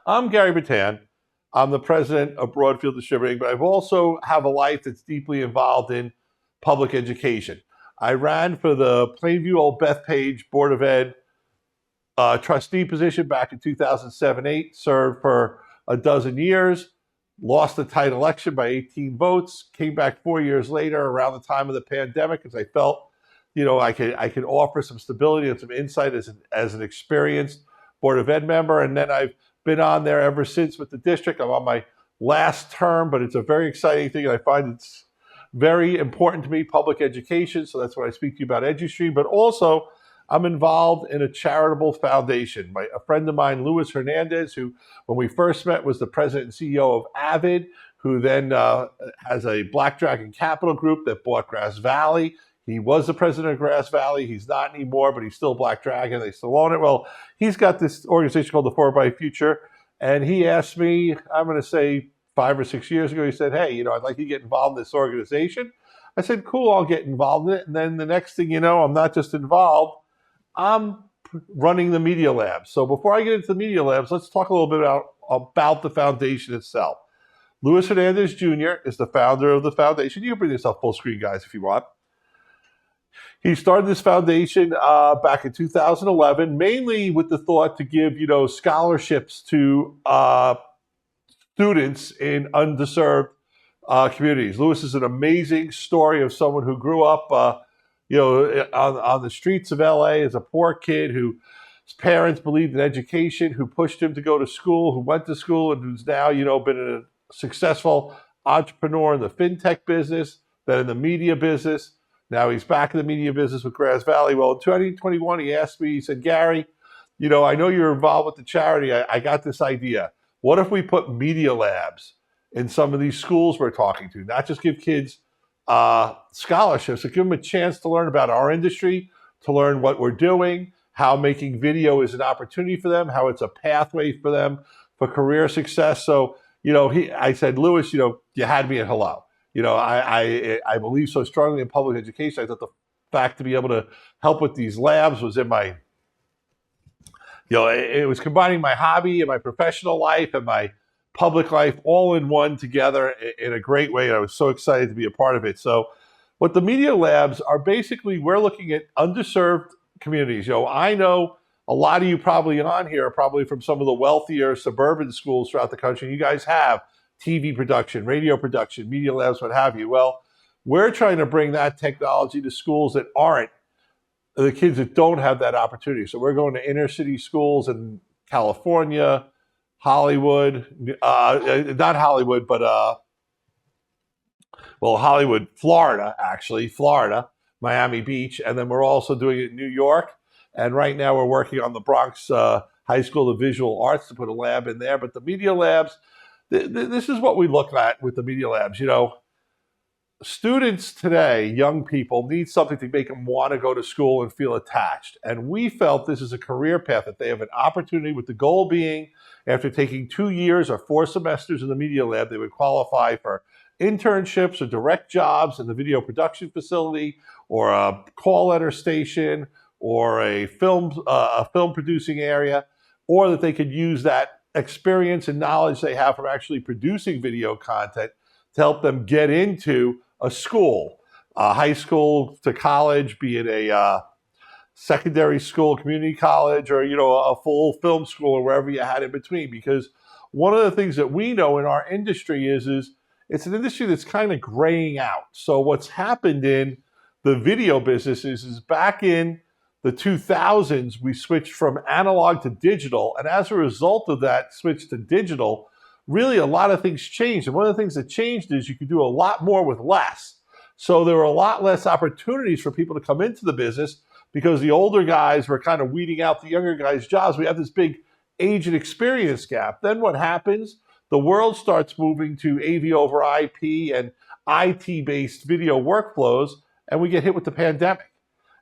I'm Gary Bettan. I'm the president of Broadfield Distributing, but I've also have a life that's deeply involved in public education. I ran for the Plainview Old Bethpage Board of Ed trustee position back in 2007-8, served for a dozen years, lost the tight election by 18 votes, came back 4 years later around the time of the pandemic because I felt, I could offer some stability and some insight as an experienced Board of Ed member. And then I've been on there ever since with the district. I'm on my last term, but it's a very exciting thing. And I find it's very important to me, public education. So that's what I speak to you about EduStream, but also I'm involved in a charitable foundation. A friend of mine, Luis Hernandez, who when we first met was the president and CEO of Avid, who then has a Black Dragon Capital Group that bought Grass Valley. He was the president of Grass Valley. He's not anymore, but he's still Black Dragon. They still own it. Well, he's got this organization called the Forward by Future. And he asked me, I'm going to say 5 or 6 years ago, he said, hey, I'd like you to get involved in this organization. I said, cool, I'll get involved in it. And then the next thing you know, I'm not just involved, I'm running the Media Labs. So before I get into the Media Labs, let's talk a little bit about the foundation itself. Luis Hernandez Jr. is the founder of the foundation. You can bring this up full screen, guys, if you want. He started this foundation back in 2011, mainly with the thought to give, scholarships to students in underserved communities. Luis is an amazing story of someone who grew up, on the streets of LA as a poor kid whose parents believed in education, who pushed him to go to school, who went to school, and who's now, been a successful entrepreneur in the fintech business, then in the media business. Now he's back in the media business with Grass Valley. Well, in 2021, he asked me, he said, Gary, I know you're involved with the charity. I got this idea. What if we put Media Labs in some of these schools we're talking to? Not just give kids scholarships, but give them a chance to learn about our industry, to learn what we're doing, how making video is an opportunity for them, how it's a pathway for them for career success. So, I said, Luis, you had me at hello. I believe so strongly in public education. I thought the fact to be able to help with these labs was in my, it was combining my hobby and my professional life and my public life all in one together in a great way. I was so excited to be a part of it. So what the Media Labs are basically, we're looking at underserved communities. I know a lot of you probably on here are probably from some of the wealthier suburban schools throughout the country. You guys have TV production, radio production, Media Labs, what have you. Well, we're trying to bring that technology to schools that aren't, the kids that don't have that opportunity. So we're going to inner city schools in California, Hollywood, not Hollywood, but Hollywood, Florida, actually, Florida, Miami Beach. And then we're also doing it in New York. And right now we're working on the Bronx High School of Visual Arts to put a lab in there. But the Media Labs, this is what we look at with the Media Labs. Students today, young people, need something to make them want to go to school and feel attached. And we felt this is a career path that they have an opportunity, with the goal being after taking 2 years or 4 semesters in the Media Lab, they would qualify for internships or direct jobs in the video production facility or a call letter station or a film producing area, or that they could use that experience and knowledge they have from actually producing video content to help them get into a school, high school to college, be it a secondary school, community college, or a full film school, or wherever you had in between. Because one of the things that we know in our industry is it's an industry that's kind of graying out. So what's happened in the video business is back in the 2000s, we switched from analog to digital. And as a result of that switch to digital, really a lot of things changed. And one of the things that changed is you could do a lot more with less. So there were a lot less opportunities for people to come into the business because the older guys were kind of weeding out the younger guys' jobs. We have this big age and experience gap. Then what happens? The world starts moving to AV over IP and IT-based video workflows, and we get hit with the pandemic.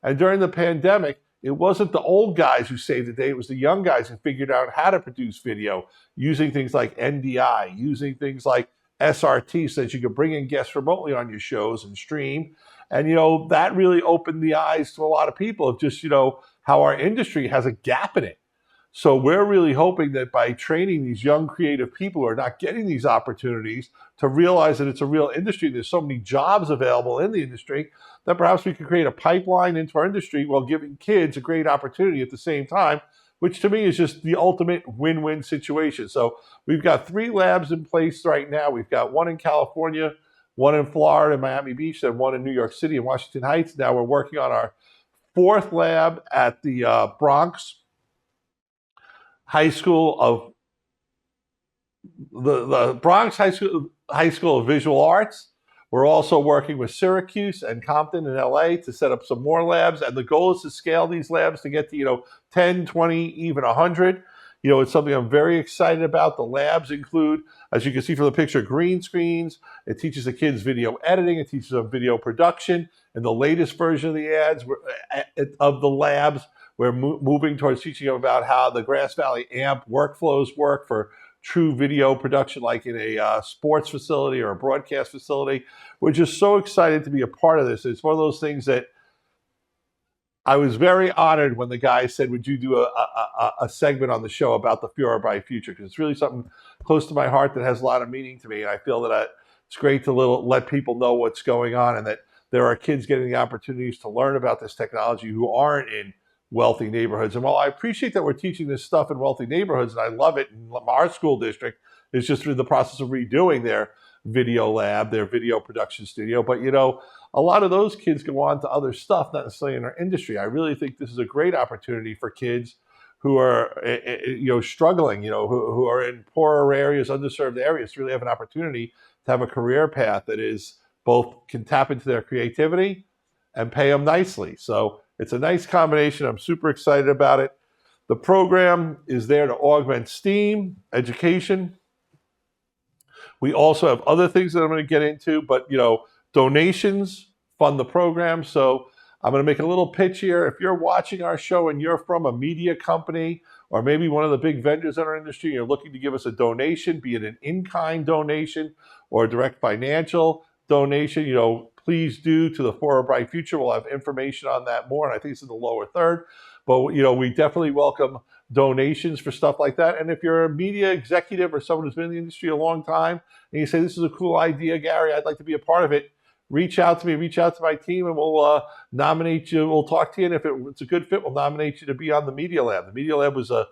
And during the pandemic, it wasn't the old guys who saved the day. It was the young guys who figured out how to produce video using things like NDI, using things like SRT so that you could bring in guests remotely on your shows and stream. And, that really opened the eyes to a lot of people of just, how our industry has a gap in it. So we're really hoping that by training these young creative people who are not getting these opportunities to realize that it's a real industry, there's so many jobs available in the industry, that perhaps we could create a pipeline into our industry while giving kids a great opportunity at the same time, which to me is just the ultimate win-win situation. So we've got 3 labs in place right now. We've got one in California, one in Florida, Miami Beach, and one in New York City and Washington Heights. Now we're working on our 4th lab at the Bronx High School of the Bronx High School of Visual Arts. We're also working with Syracuse and Compton in LA to set up some more labs. And the goal is to scale these labs to get to, 10, 20, even 100. It's something I'm very excited about. The labs include, as you can see from the picture, green screens. It teaches the kids video editing. It teaches them video production. And the latest version of the of the labs, we're moving towards teaching them about how the Grass Valley AMP workflows work for true video production, like in a sports facility or a broadcast facility. We're just so excited to be a part of this. It's one of those things that I was very honored when the guy said, would you do a segment on the show about the For a Bright Future? Because it's really something close to my heart that has a lot of meaning to me. And I feel that it's great to let people know what's going on, and that there are kids getting the opportunities to learn about this technology who aren't in wealthy neighborhoods. And while I appreciate that we're teaching this stuff in wealthy neighborhoods, and I love it, and our school district is just in the process of redoing their video lab, their video production studio. But, a lot of those kids go on to other stuff, not necessarily in our industry. I really think this is a great opportunity for kids who are, struggling, who are in poorer areas, underserved areas, to really have an opportunity to have a career path that is both can tap into their creativity and pay them nicely. So it's a nice combination. I'm super excited about it. The program is there to augment STEAM, education. We also have other things that I'm going to get into, but, donations fund the program. So I'm going to make a little pitch here. If you're watching our show and you're from a media company or maybe one of the big vendors in our industry, and you're looking to give us a donation, be it an in-kind donation or a direct financial donation, please do to the For a Bright Future. We'll have information on that more, and I think it's in the lower third. But, we definitely welcome donations for stuff like that. And if you're a media executive or someone who's been in the industry a long time and you say, this is a cool idea, Gary, I'd like to be a part of it, reach out to me, reach out to my team, and we'll nominate you. We'll talk to you, and if it's a good fit, we'll nominate you to be on the Media Lab. The Media Lab was a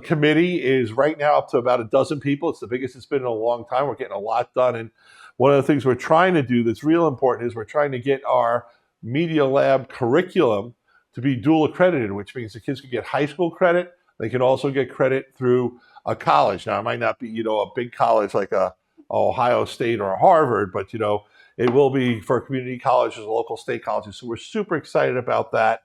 committee is right now up to about a dozen people. It's the biggest it's been in a long time. We're getting a lot done. And one of the things we're trying to do that's real important is we're trying to get our Media Lab curriculum to be dual accredited, which means the kids can get high school credit. They can also get credit through a college. Now, it might not be, a big college like a Ohio State or a Harvard, but, it will be for community colleges, local state colleges. So we're super excited about that.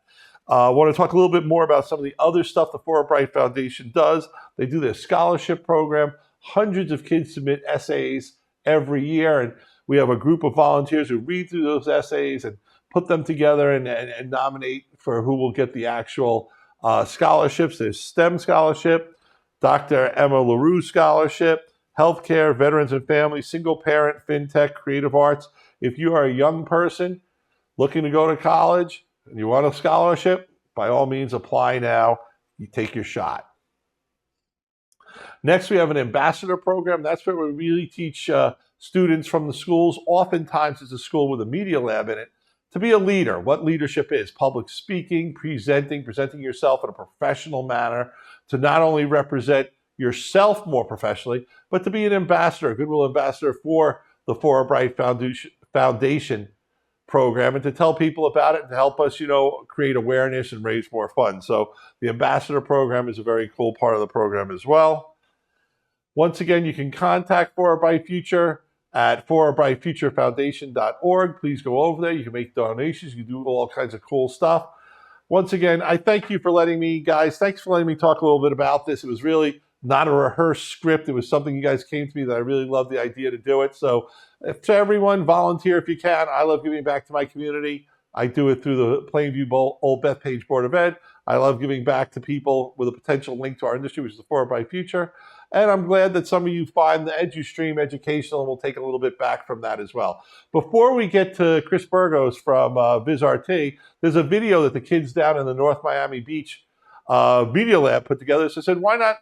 I want to talk a little bit more about some of the other stuff the For a Bright Foundation does. They do their scholarship program. Hundreds of kids submit essays every year, and we have a group of volunteers who read through those essays and put them together and nominate for who will get the actual scholarships. There's STEM scholarship, Dr. Emma LaRue scholarship, healthcare, veterans and families, single parent, fintech, creative arts. If you are a young person looking to go to college and you want a scholarship, by all means apply now. You take your shot. Next, we have an ambassador program. That's where we really teach students from the schools. Oftentimes it's a school with a media lab in it, to be a leader, what leadership is, public speaking, presenting yourself in a professional manner, to not only represent yourself more professionally, but to be an ambassador, a goodwill ambassador for the For a Bright Foundation program, and to tell people about it and to help us, create awareness and raise more funds. So the ambassador program is a very cool part of the program as well. Once again, you can contact For a Bright Future at forabrightfuturefoundation.org. Please go over there. You can make donations. You can do all kinds of cool stuff. Once again, I thank you for letting me, guys, thanks for letting me talk a little bit about this. It was really not a rehearsed script. It was something you guys came to me that I really loved the idea to do it. So to everyone, volunteer if you can. I love giving back to my community. I do it through the Plainview Old Bethpage Board of Ed. I love giving back to people with a potential link to our industry, which is the For a Bright Future. And I'm glad that some of you find the EduStream educational, and we'll take a little bit back from that as well. Before we get to Chris Burgos from VizRT, there's a video that the kids down in the North Miami Beach Media Lab put together. So I said, why not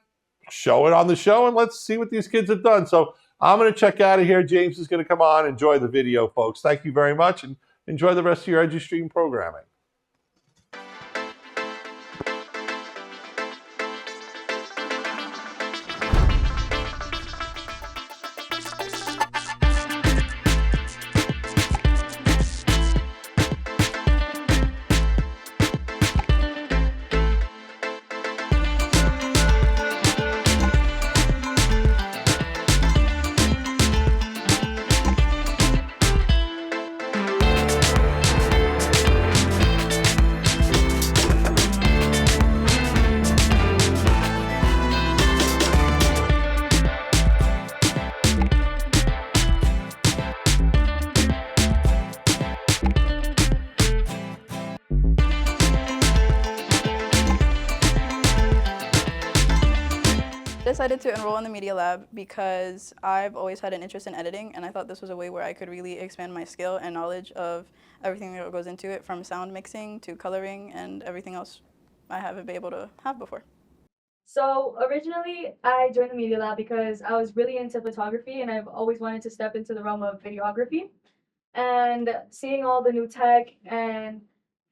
show it on the show and let's see what these kids have done. So I'm going to check out of here. James is going to come on. Enjoy the video, folks. Thank you very much, and enjoy the rest of your EduStream programming. I decided to enroll in the Media Lab because I've always had an interest in editing, and I thought this was a way where I could really expand my skill and knowledge of everything that goes into it, from sound mixing to coloring and everything else I haven't been able to have before. So originally, I joined the Media Lab because I was really into photography and I've always wanted to step into the realm of videography. And seeing all the new tech and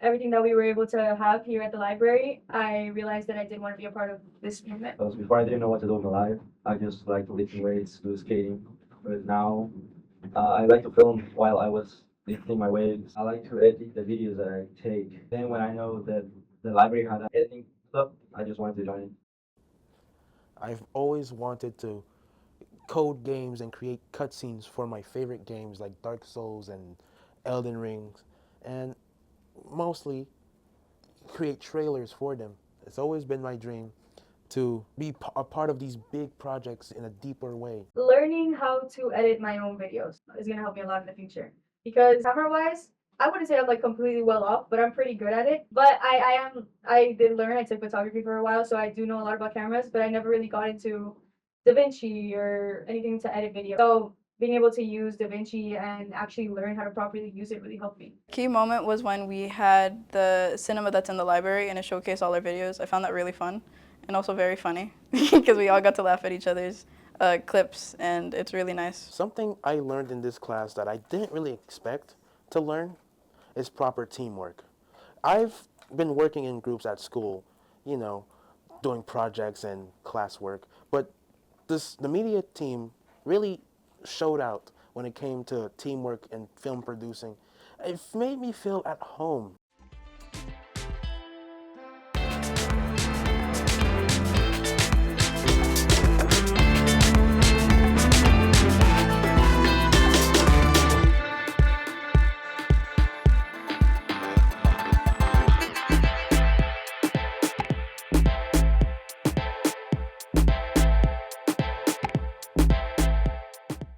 everything that we were able to have here at the library, I realized that I did want to be a part of this movement. Because before I didn't know what to do in my life. I just like to lift weights, do skating. But now I like to film while I was lifting my weights. I like to edit the videos that I take. Then when I know that the library had an editing club, I just wanted to join it. I've always wanted to code games and create cutscenes for my favorite games like Dark Souls and Elden Rings, and mostly create trailers for them. It's always been my dream to be a part of these big projects in a deeper way. Learning how to edit my own videos is going to help me a lot in the future. Because camera wise, I wouldn't say I'm like completely well off, but I'm pretty good at it. But I did learn, I took photography for a while, so I do know a lot about cameras, but I never really got into DaVinci or anything to edit video. So being able to use DaVinci and actually learn how to properly use it really helped me. Key moment was when we had the cinema that's in the library and it showcased all our videos. I found that really fun and also very funny because we all got to laugh at each other's clips, and it's really nice. Something I learned in this class that I didn't really expect to learn is proper teamwork. I've been working in groups at school, you know, doing projects and classwork, but the media team really showed out when it came to teamwork and film producing. It made me feel at home